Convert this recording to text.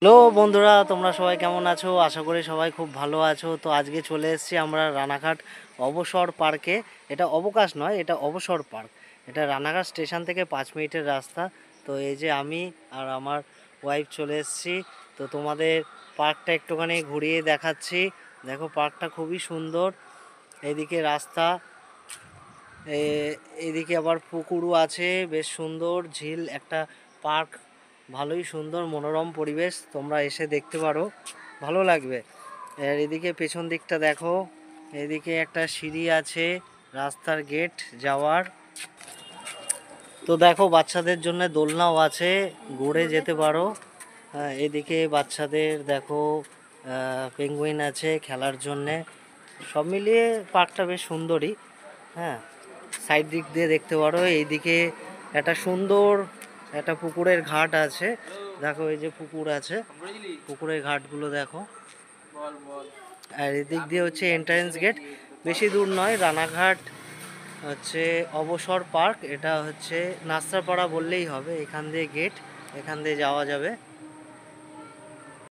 Hello বন্ধুরা, তোমরা সবাই কেমন আছো? আশা করি সবাই খুব ভালো আছো। তো আজকে চলে এসেছি আমরা রানাঘাট অবসর পার্কে। এটা অবকাশ নয়, এটা অবসর পার্ক। এটা রানাঘাট স্টেশন থেকে 5 মিনিটের রাস্তা। তো এই যে আমি আর আমার ওয়াইফ চলে এসেছি। তো তোমাদের পার্কটা একটুখানি ঘুরিয়ে দেখাচ্ছি। দেখো, পার্কটা খুবই সুন্দর। এইদিকে রাস্তা, এইদিকে আবার পুকুরও আছে, বেশ সুন্দর ঝিল একটা পার্ক। ভালোই সুন্দর মনোরম পরিবেশ, তোমরা এসে দেখতে পারো, ভালো লাগবে। আর এদিকে পেছন দিকটা দেখো, এদিকে একটা সিঁড়ি আছে, রাস্তার গেট যাওয়ার। তো দেখো, বাচ্চাদের জন্য দোলনাও আছে, ঘুরে যেতে পারো। হ্যাঁ, এদিকে বাচ্চাদের দেখো পেঙ্গুইন আছে খেলার জন্যে। সব মিলিয়ে পার্কটা বেশ সুন্দরই। হ্যাঁ, সাইড দিক দিয়ে দেখতে পারো, এইদিকে একটা সুন্দর একটা পুকুরের ঘাট আছে। দেখো, এই যে পুকুর আছে, পুকুরের ঘাটগুলো দেখো। আর এদিক দিয়ে হচ্ছে এন্ট্রান্স গেট। বেশি দূর নয়, রানাঘাট হচ্ছে অবসর পার্ক। এটা হচ্ছে নাস্তাপাড়া বললেই হবে, এখান দিয়ে গেট, এখান দিয়ে যাওয়া যাবে।